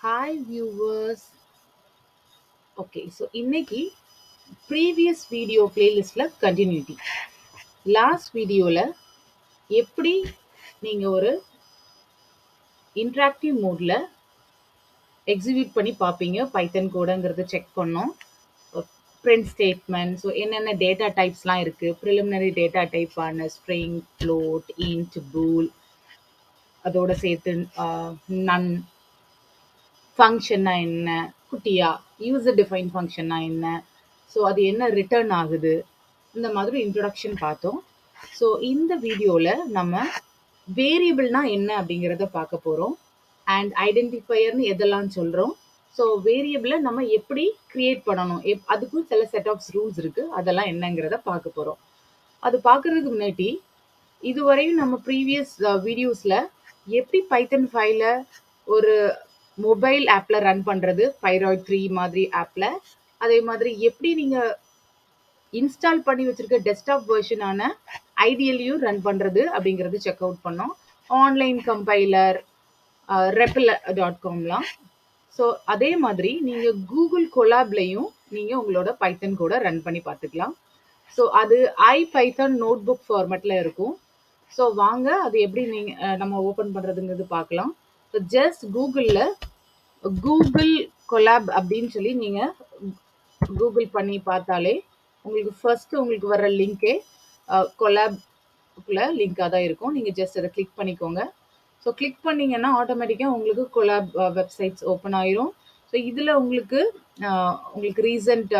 Hi viewers. Okay, so இன்னைக்கு previous video playlistல continuity. Last videoல எப்படி நீங்க ஒரு interactive modeல execute பண்ணி பார்ப்பீங்க பைத்தன் கோடங்கிறத செக் பண்ணோம். print statement, so என்னென்ன data typesலாம் இருக்கு, preliminary data type ஆன string, float, int, bool, அதோட சேர்த்து none, ஃபங்க்ஷன்னா என்ன, குட்டியா யூசர் டிஃபைன் ஃபங்க்ஷன்னா என்ன, ஸோ அது என்ன ரிட்டர்ன் ஆகுது, இந்த மாதிரி இன்ட்ரொடக்ஷன் பார்த்தோம். ஸோ இந்த வீடியோவில் நம்ம வேரியபிள்னா என்ன அப்படிங்கிறத பார்க்க போகிறோம். அண்ட் ஐடென்டிஃபையர்னு எதெல்லாம் சொல்கிறோம். ஸோ வேரியபிளை நம்ம எப்படி கிரியேட் பண்ணணும், அதுக்கும் சில செட் ஆஃப் ரூல்ஸ் இருக்குது, அதெல்லாம் என்னங்கிறத பார்க்க போகிறோம். அது பார்க்குறதுக்கு முன்னாடி இதுவரையும் நம்ம ப்ரீவியஸ் வீடியோஸில் எப்படி பைத்தன் ஃபைலை ஒரு மொபைல் ஆப்பில் ரன் பண்ணுறது, பைராய்ட் 3 மாதிரி ஆப்பில், அதே மாதிரி எப்படி நீங்கள் இன்ஸ்டால் பண்ணி வச்சுருக்க டெஸ்க்டாப் வெர்ஷனான ஐடியல்லையும் ரன் பண்ணுறது அப்படிங்கிறது செக் அவுட் பண்ணோம். ஆன்லைன் கம்பைலர், repl.comலாம். ஸோ அதே மாதிரி நீங்கள் கூகுள் கொலாப்லையும் நீங்கள் உங்களோட பைத்தன் கூட ரன் பண்ணி பார்த்துக்கலாம். ஸோ அது ஐபைத்தான் நோட் புக் ஃபார்மேட்டில் இருக்கும். ஸோ வாங்க அது எப்படி நீங்கள் நம்ம ஓப்பன் பண்ணுறதுங்கிறது பார்க்கலாம். ஸோ ஜஸ்ட் கூகுள் கொலாப் அப்படின்னு சொல்லி நீங்கள் கூகுள் பண்ணி பார்த்தாலே உங்களுக்கு ஃபர்ஸ்ட் உங்களுக்கு வர்ற லிங்கே கொலாப்குள்ள லிங்காக தான் இருக்கும். நீங்கள் ஜஸ்ட் அதை கிளிக் பண்ணிக்கோங்க. ஸோ கிளிக் பண்ணிங்கன்னா ஆட்டோமேட்டிக்காக உங்களுக்கு கொலாப் வெப்சைட்ஸ் ஓப்பன் ஆயிரும். ஸோ இதில் உங்களுக்கு ரீசன்ட்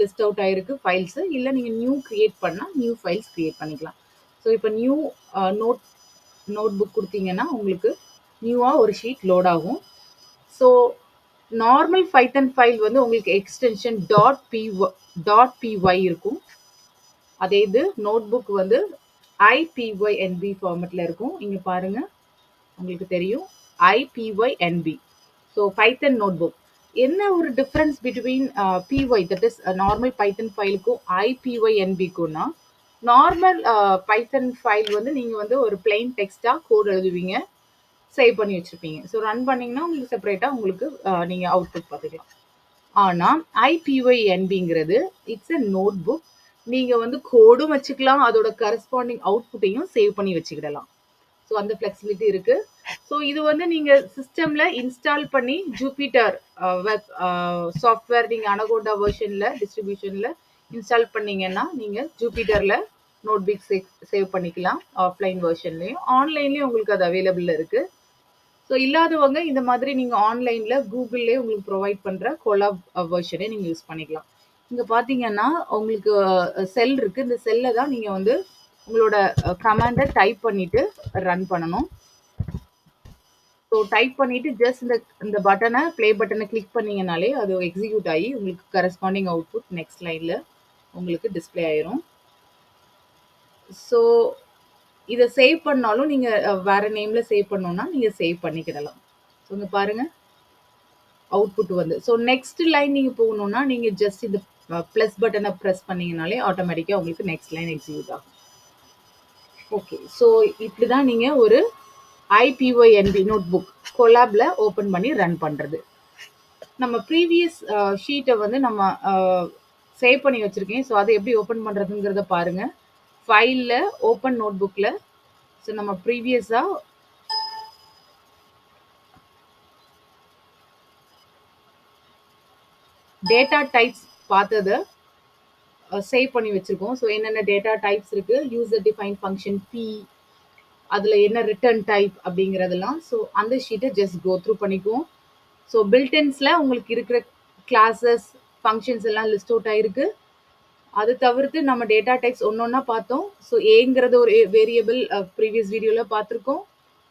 லிஸ்ட் அவுட் ஆகிருக்கு ஃபைல்ஸு, இல்லை நீங்கள் நியூ க்ரியேட் பண்ணால் நியூ ஃபைல்ஸ் க்ரியேட் பண்ணிக்கலாம். ஸோ இப்போ நியூ நோட் புக் கொடுத்தீங்கன்னா உங்களுக்கு நியூவாக ஒரு ஷீட் லோட் ஆகும். ஸோ நார்மல் பைத்தன் ஃபைல் வந்து உங்களுக்கு எக்ஸ்டென்ஷன் .py இருக்கும். அதே இது நோட் புக் வந்து IPYNB ஃபார்மேட்டில் இருக்கும். இங்கே பாருங்க, உங்களுக்கு தெரியும் IPYNB. So Python notebook என்ன ஒரு difference between PY, that is normal Python ஃபைலுக்கும் IPYNBக்கும்னா, நார்மல் பைத்தன் ஃபைல் வந்து நீங்கள் வந்து ஒரு பிளெயின் டெக்ஸ்டாக கோட் எழுதுவீங்க, சேவ் பண்ணி வச்சுருப்பீங்க. ஸோ ரன் பண்ணிங்கன்னா உங்களுக்கு செப்பரேட்டாக உங்களுக்கு நீங்கள் அவுட்புட் பார்த்துக்கலாம். ஆனால் IPYNBங்கிறது இட்ஸ் எ நோட் புக். நீங்கள் வந்து கோடும் வச்சுக்கலாம், அதோட கரஸ்பாண்டிங் அவுட்புட்டையும் சேவ் பண்ணி வச்சுக்கிடலாம். ஸோ அந்த ஃப்ளெக்சிபிலிட்டி இருக்குது. ஸோ இது வந்து நீங்கள் சிஸ்டமில் இன்ஸ்டால் பண்ணி ஜூபிட்டர் வெப் சாஃப்ட்வேர் நீங்கள் அனகோண்டா வெர்ஷனில் டிஸ்ட்ரிபியூஷனில் இன்ஸ்டால் பண்ணிங்கன்னா நீங்கள் ஜூபிட்டரில் நோட்புக் சேவ் பண்ணிக்கலாம். ஆஃப்லைன் வெர்ஷன்லேயும் ஆன்லைன்லேயும் உங்களுக்கு அது அவைலபிள் இருக்குது. ஸோ இல்லாதவங்க இந்த மாதிரி நீங்கள் ஆன்லைனில் கூகுள்லேயே உங்களுக்கு ப்ரொவைட் பண்ணுற கொலாப் வெர்ஷனே நீங்கள் யூஸ் பண்ணிக்கலாம். இங்கே பார்த்தீங்கன்னா உங்களுக்கு செல் இருக்குது. இந்த செல்லை தான் நீங்கள் வந்து உங்களோட கமாண்டை டைப் பண்ணிவிட்டு ரன் பண்ணணும். ஸோ டைப் பண்ணிவிட்டு ஜஸ்ட் இந்த பட்டனை ப்ளே பட்டனை கிளிக் பண்ணிங்கனாலே அது எக்ஸிக்யூட் ஆகி உங்களுக்கு கரஸ்பாண்டிங் அவுட்புட் நெக்ஸ்ட் லைனில் உங்களுக்கு டிஸ்பிளே ஆயிரும். ஸோ இதை சேவ் பண்ணாலும் நீங்கள் வேறு நேமில் சேவ் பண்ணோன்னா நீங்கள் சேவ் பண்ணிக்கிடலாம். ஸோ இங்கே பாருங்கள் அவுட்புட் வந்து. ஸோ நெக்ஸ்ட் லைன் நீங்கள் போகணுன்னா நீங்கள் ஜஸ்ட் இந்த ப்ளஸ் பட்டனை ப்ரெஸ் பண்ணிங்கனாலே ஆட்டோமேட்டிக்காக உங்களுக்கு நெக்ஸ்ட் லைன் எக்ஸிக்யூட் ஆகும். ஓகே, ஸோ இப்படி தான் நீங்கள் ஒரு IPYNB நோட் புக் கொலாபில் ஓப்பன் பண்ணி ரன் பண்ணுறது. நம்ம ப்ரீவியஸ் ஷீட்டை வந்து நம்ம சேவ் பண்ணி வச்சுருக்கேன். ஸோ அதை எப்படி ஓப்பன் பண்ணுறதுங்கிறத பாருங்கள். ஃபைலில் ஓப்பன் நோட் புக்கில் ஸோ நம்ம ப்ரீவியஸாக டேட்டா டைப்ஸ் பார்த்ததை சேவ் பண்ணி வச்சுருக்கோம். ஸோ என்னென்ன டேட்டா டைப்ஸ் இருக்குது, யூசர் டிஃபைன் ஃபங்க்ஷன் P, அதில் என்ன ரிட்டர்ன் டைப் அப்படிங்கிறதெல்லாம். ஸோ அந்த ஷீட்டை ஜஸ்ட் கோ த்ரூ பண்ணிக்குவோம். ஸோ பில்டன்ஸில் உங்களுக்கு இருக்கிற கிளாஸஸ் ஃபங்க்ஷன்ஸ் எல்லாம் லிஸ்ட் அவுட் ஆகிருக்கு. அது தவிர்த்து நம்ம டேட்டா டைப்ஸ் ஒன்று ஒன்றா பார்த்தோம். ஸோ ஏங்கிறது ஒரு வேரியபிள் ப்ரீவியஸ் வீடியோவில் பார்த்துருக்கோம்,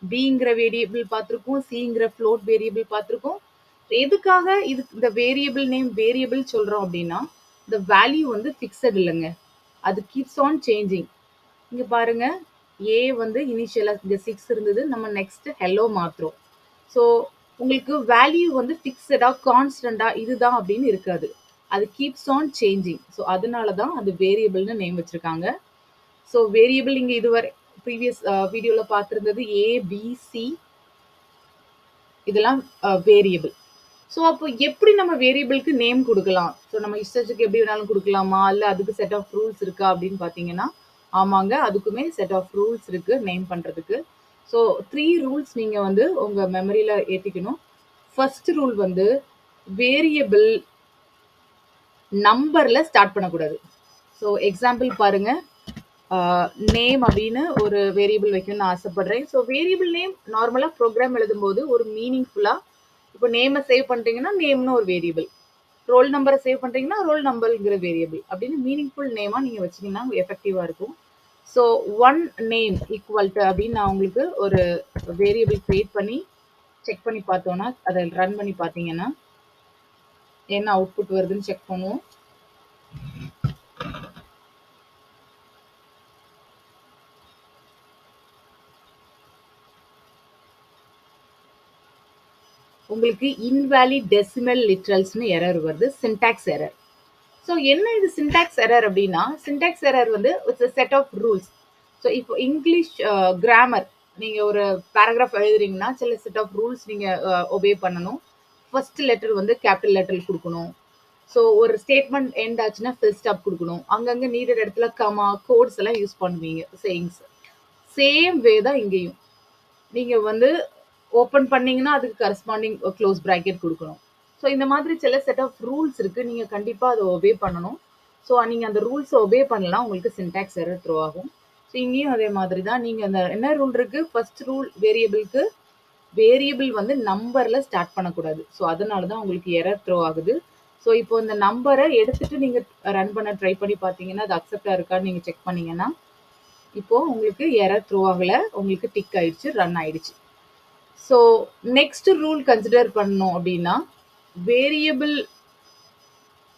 பிங்கிற வேரியபிள் பார்த்துருக்கோம், சிங்கிற ஃப்ளோட் வேரியபிள் பார்த்துருக்கோம். எதுக்காக இந்த வேரியபிள் நேம் வேரியபிள் சொல்கிறோம் அப்படின்னா, இந்த வேல்யூ வந்து ஃபிக்ஸட் இல்லைங்க, அது கீப்ஸ் ஆன் சேஞ்சிங். இங்கே பாருங்கள், ஏ வந்து இனிஷியலாக இங்கே 6 இருந்தது, நம்ம நெக்ஸ்ட் ஹெல்லோ மாற்றுறோம். ஸோ உங்களுக்கு வேல்யூ வந்து ஃபிக்ஸடாக கான்ஸ்டண்ட்டாக இதுதான் அப்படின்னு இருக்காது, அது கீப்ஸ் ஆன் சேஞ்சிங். ஸோ அதனால தான் அது வேரியபிள்னு நேம் வச்சுருக்காங்க. ஸோ வேரியபிள் இங்கே இதுவரை ப்ரீவியஸ் வீடியோவில் பார்த்துருந்தது ABC, இதெல்லாம் வேரியபிள். ஸோ அப்போ எப்படி நம்ம வேரியபிளுக்கு நேம் குடுக்கலாம்? ஸோ நம்ம இஷ்டத்துக்கு எப்படி வேணாலும் குடுக்கலாமா? இல்ல அதுக்கு செட் ஆஃப் ரூல்ஸ் இருக்கா? அப்படின்னு பார்த்தீங்கன்னா, ஆமாங்க. அதுக்குமே செட் ஆஃப் ரூல்ஸ் இருக்கு நேம் பண்றதுக்கு. ஸோ 3 ரூல்ஸ் நீங்க வந்து உங்க மெமரியில ஏத்திக்கணும். ஃபர்ஸ்ட் ரூல் வந்து வேரியபிள் நம்பர்ல ஸ்டார்ட் பண்ணக்கூடாது. ஸோ எக்ஸாம்பிள் பாருங்க. நேம் அப்படின்னு ஒரு வேரியபிள் வைக்கணும்னு ஆசைப்படுறேன். ஸோ வேரியபிள் நேம் நார்மலா ப்ரோக்ராம் எழுதும்போது ஒரு மீனிங்ஃபுல்லா இப்போ நேம சேவ் பண்றீங்கன்னா நேம்னு ஒரு வேரியபிள். ரோல் நம்பரை சேவ் பண்றீங்கன்னா ரோல் நம்பர்ங்கிற வேரியபிள் அப்படின்னு மீனிங்ஃபுல் நேமா நீங்க வச்சீங்கன்னா எஃபெக்டிவா இருக்கும். So one name equal to அப்படின்னு நான் உங்களுக்கு ஒரு வேரியபிள் கிரியேட் பண்ணி செக் பண்ணி பார்த்தோம்னா அதை ரன் பண்ணி பார்த்தீங்கன்னா என்ன அவுட்புட் வருதுன்னு செக் பண்ணுவோம். உங்களுக்கு இன்வேலிட் டெசிமல் லிட்ரல்ஸ்னு எரர் வருது, சின்டாக்ஸ் எரர். ஸோ என்ன இது சின்டாக்ஸ் எரர் அப்படின்னா, சின்டாக்ஸ் எரர் வந்து it's set of rules. So இப்போ இங்கிலீஷ் கிராமர் நீங்க ஒரு பேராகிராஃப் எழுதுறீங்கன்னா சில செட் ஆஃப் ரூல்ஸ் நீங்க ஒபே பண்ணணும். ஃபர்ஸ்ட் லெட்டர் வந்து கேபிட்டல் லெட்டர் கொடுக்கணும். ஸோ ஒரு ஸ்டேட்மெண்ட் எண்ட் ஆச்சுன்னா ஃபுல் ஸ்டாப் கொடுக்கணும். அங்கங்கே நீடட் இடத்துல கமா கோட்ஸ் எல்லாம் யூஸ் பண்ணுவீங்க சேயிங்ஸ். சேம் வே தான் இங்கேயும். நீங்க வந்து ஓப்பன் பண்ணீங்கன்னா அதுக்கு கரஸ்பாண்டிங் க்ளோஸ் பிராக்கெட் கொடுக்கணும். ஸோ இந்த மாதிரி சில செட் ஆஃப் ரூல்ஸ் இருக்கு. நீங்க கண்டிப்பா அதை ஒபே பண்ணணும். ஸோ நீங்க அந்த ரூல்ஸ் ஒபே பண்ணலாம் உங்களுக்கு சின்டாக்ஸ் எரர் த்ரோ ஆகும். ஸோ இங்கேயும் அதே மாதிரி தான். நீங்க அந்த என்ன ரூல் இருக்கு? ஃபர்ஸ்ட் ரூல் வேரியபிளுக்கு வேரியபிள் வந்து நம்பர்ல ஸ்டார்ட் பண்ணக்கூடாது. ஸோ அதனால தான் உங்களுக்கு எரர் த்ரோ ஆகுது. ஸோ இப்போ இந்த நம்பரை எடுத்துட்டு நீங்க ரன் பண்ண ட்ரை பண்ணி பார்த்தீங்கன்னா அது அக்செப்டா இருக்கான்னு நீங்க செக் பண்ணீங்கன்னா இப்போ உங்களுக்கு எரர் த்ரோ ஆகல, உங்களுக்கு டிக் ஆயிடுச்சு, ரன் ஆயிடுச்சு. ஸோ நெக்ஸ்ட் ரூல் கன்சிடர் பண்ணோம் அப்படின்னா வேரியபிள்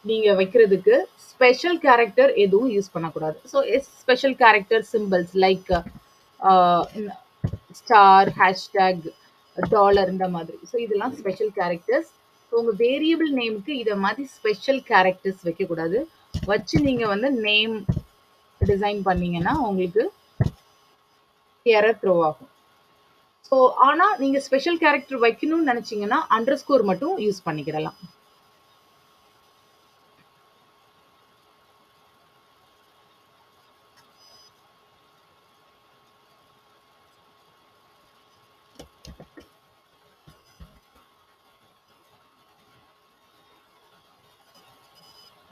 நீங்க வைக்கிறதுக்கு ஸ்பெஷல் கேரக்டர் எதுவும் யூஸ் பண்ணக்கூடாது. So special character symbols like star, hashtag, dollar இந்த மாதிரி. ஸோ இதெல்லாம் ஸ்பெஷல் கேரக்டர்ஸ். ஸோ உங்க வேரியபிள் நேமுக்கு இதை மாதிரி ஸ்பெஷல் கேரக்டர்ஸ் வைக்கக்கூடாது. வச்சு நீங்க வந்து நேம் டிசைன் பண்ணீங்கன்னா உங்களுக்கு எரர் த்ரோ ஆகும். ஸோ ஆனா நீங்க ஸ்பெஷல் கேரக்டர் வைக்கணும்னு நினைச்சீங்கன்னா அண்டர் ஸ்கோர் மட்டும் யூஸ் பண்ணிக்கிடலாம்.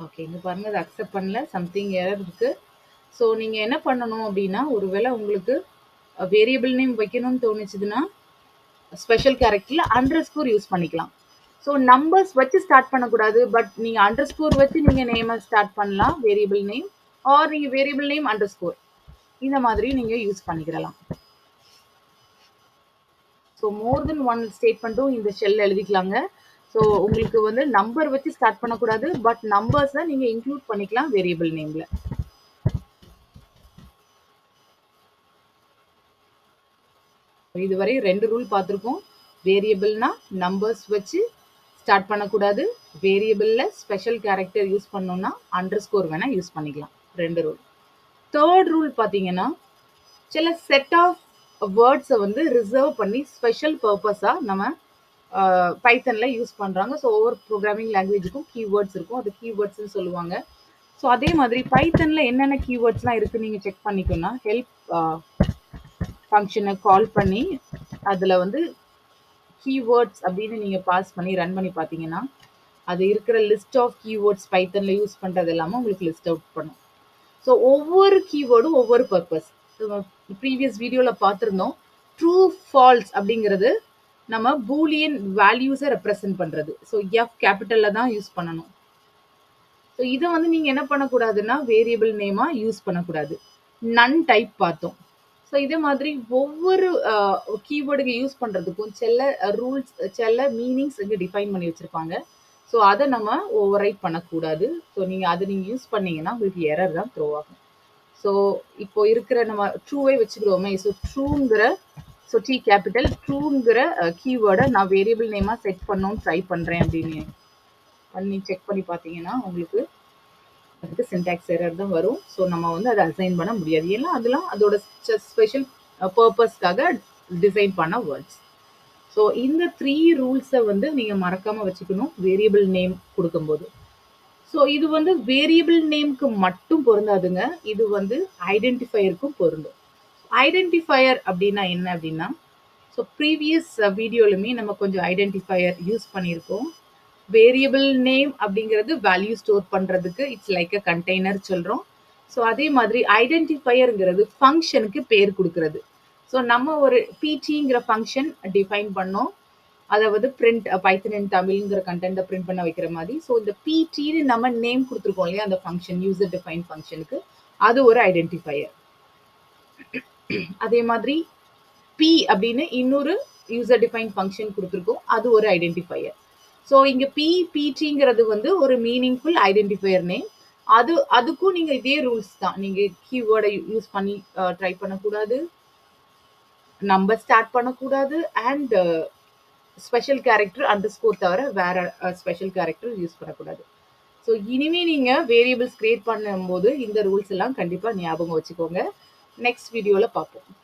ஓகே, இங்க பாருங்க அது அக்செப்ட் பண்ணல, சம்திங் எரர் இருக்கு. ஸோ நீங்க என்ன பண்ணணும் அப்படின்னா ஒருவேளை உங்களுக்கு வேரியபிள் நேம் வைக்கணும்னு தோணுச்சுதுன்னா ஸ்பெஷல் கேரக்டர்ல அண்டர் ஸ்கோர் யூஸ் பண்ணிக்கலாம். ஸோ நம்பர்ஸ் வச்சு ஸ்டார்ட் பண்ணக்கூடாது. பட் நீங்க அண்டர் ஸ்கோர் வச்சு நீங்க நேமை ஸ்டார்ட் பண்ணலாம் வேரியபிள் நேம். ஆர் நீங்க வேரியபிள் நேம் அண்டர் ஸ்கோர் இந்த மாதிரி நீங்க யூஸ் பண்ணிக்கிடலாம். ஸோ மோர் தென் ஒன் ஸ்டேட்மெண்ட்டும் இந்த ஷெல் எழுதிக்கலாங்க. ஸோ உங்களுக்கு வந்து நம்பர் வச்சு ஸ்டார்ட் பண்ணக்கூடாது. பட் நம்பர்ஸை நீங்க இன்க்ளூட் பண்ணிக்கலாம் வேரியபிள் நேம்ல. இதுவரை 2 ரூல் பார்த்துருக்கோம். வேரியபிள்னா நம்பர்ஸ் வச்சு ஸ்டார்ட் பண்ணக்கூடாது. வேரியபிள்ல ஸ்பெஷல் கேரக்டர் யூஸ் பண்ணோம்னா அண்டர் ஸ்கோர் வேணா யூஸ் பண்ணிக்கலாம். 2 ரூல். தேர்ட் ரூல் பார்த்தீங்கன்னா சில செட் ஆஃப் வேர்ட்ஸை வந்து ரிசர்வ் பண்ணி ஸ்பெஷல் பர்பஸாக நம்ம பைத்தனில் யூஸ் பண்ணுறாங்க. ஸோ ஒவ்வொரு ப்ரோக்ராமிங் லாங்குவேஜுக்கும் கீவேர்ட்ஸ் இருக்கும். அது கீவேர்ட்ஸ்னு சொல்லுவாங்க. ஸோ அதே மாதிரி பைத்தனில் என்னென்ன கீவேர்ட்ஸ்லாம் இருக்குன்னு நீங்கள் செக் பண்ணிக்கணும்னா ஹெல்ப் ஃபங்க்ஷனை கால் பண்ணி அதில் வந்து கீவேர்ட்ஸ் அப்படின்னு நீங்கள் பாஸ் பண்ணி ரன் பண்ணி பார்த்தீங்கன்னா அது இருக்கிற லிஸ்ட் ஆஃப் கீவேர்ட்ஸ் பைத்தனில் யூஸ் பண்ணுறது எல்லாமே உங்களுக்கு லிஸ்ட் அவுட் பண்ணும். ஸோ ஒவ்வொரு கீவேர்டும் ஒவ்வொரு பர்பஸ். ப்ரீவியஸ் வீடியோவில் பார்த்துருந்தோம். ட்ரூ ஃபால்ஸ் அப்படிங்கிறது நம்ம பூலியன் வேல்யூஸை ரெப்ரசென்ட் பண்ணுறது. ஸோ எஃப் கேபிட்டலில் தான் யூஸ் பண்ணணும். ஸோ இதை வந்து நீங்கள் என்ன பண்ணக்கூடாதுன்னா வேரியபிள் நேமாக யூஸ் பண்ணக்கூடாது. நன் டைப் பார்த்தோம். ஸோ இதே மாதிரி ஒவ்வொரு கீவேர்டுக்கு யூஸ் பண்ணுறதுக்கும் சில ரூல்ஸ் சில மீனிங்ஸ் இங்கே டிஃபைன் பண்ணி வச்சுருப்பாங்க. ஸோ அதை நம்ம ஓவர் ரைட் பண்ணக்கூடாது. ஸோ நீங்கள் அதை நீங்கள் யூஸ் பண்ணீங்கன்னா உங்களுக்கு எரர் தான் த்ரோ ஆகும். ஸோ இப்போ இருக்கிற நம்ம ட்ரூவே வச்சுக்கிறோமே. ஸோ ட்ரூங்கிற ஸோ டி கேபிட்டல் ட்ரூங்கிற கீவேர்டை நான் வேரியபிள் நேமாக செட் பண்ணணும்னு ட்ரை பண்ணுறேன் அப்படின்னு பண்ணி செக் பண்ணி பார்த்தீங்கன்னா உங்களுக்கு அதுக்கு சின்டாக்ஸ் எரர் தான் வரும். ஸோ நம்ம வந்து அதை அசைன் பண்ண முடியாது. ஏன்னா அதெல்லாம் அதோட ஸ்பெஷல் பர்பஸ்க்காக டிசைன் பண்ண வேர்ட்ஸ். ஸோ இந்த 3 ரூல்ஸை வந்து நீங்கள் மறக்காமல் வச்சுக்கணும் வேரியபிள் நேம் கொடுக்கும்போது. ஸோ இது வந்து வேரியபிள் நேம்க்கு மட்டும் பொருந்தாதுங்க. இது வந்து ஐடென்டிஃபையருக்கும் பொருந்தும். ஐடென்டிஃபையர் அப்படின்னா என்ன அப்படின்னா, ஸோ ப்ரீவியஸ் வீடியோலுமே நம்ம கொஞ்சம் ஐடென்டிஃபையர் யூஸ் பண்ணியிருக்கோம். வேரியபிள் நேம் அப்படிங்கிறது வேல்யூ ஸ்டோர் பண்ணுறதுக்கு இட்ஸ் லைக் அ கண்டெய்னர் சொல்கிறோம். ஸோ அதே மாதிரி ஐடென்டிஃபையருங்கிறது ஃபங்க்ஷனுக்கு பேர் கொடுக்கறது. ஸோ நம்ம ஒரு பிடிங்கிற ஃபங்க்ஷன் டிஃபைன் பண்ணோம். அதாவது பிரிண்ட் பைத்தன் இன் தமிழ்ங்கிற கண்டென்ட்டை பிரிண்ட் பண்ண வைக்கிற மாதிரி. ஸோ இந்த பிடின்னு நம்ம நேம் கொடுத்துருக்கோம் இல்லையா அந்த ஃபங்க்ஷன் யூசர் டிஃபைன் ஃபங்க்ஷனுக்கு, அது ஒரு ஐடென்டிஃபையர். அதே மாதிரி பி அப்படின்னு இன்னொரு யூசர் டிஃபைன் ஃபங்க்ஷன் கொடுத்துருக்கோம், அது ஒரு ஐடென்டிஃபையர். ஸோ இங்கே பிடிங்கிறது வந்து ஒரு மீனிங்ஃபுல் ஐடென்டிஃபையர் நேம். அதுக்கும் நீங்கள் இதே ரூல்ஸ் தான். நீங்கள் கீவேர்டை யூஸ் பண்ணி ட்ரை பண்ணக்கூடாது, நம்பர் ஸ்டார்ட் பண்ணக்கூடாது, அண்ட் ஸ்பெஷல் கேரக்டர் அண்டர்ஸ்கோர் தவிர வேற ஸ்பெஷல் கேரக்டர் யூஸ் பண்ணக்கூடாது. ஸோ இனிமே நீங்கள் வேரியபிள்ஸ் கிரியேட் பண்ணும்போது இந்த ரூல்ஸ் எல்லாம் கண்டிப்பாக ஞாபகம் வச்சுக்கோங்க. நெக்ஸ்ட் வீடியோவில் பார்ப்போம்.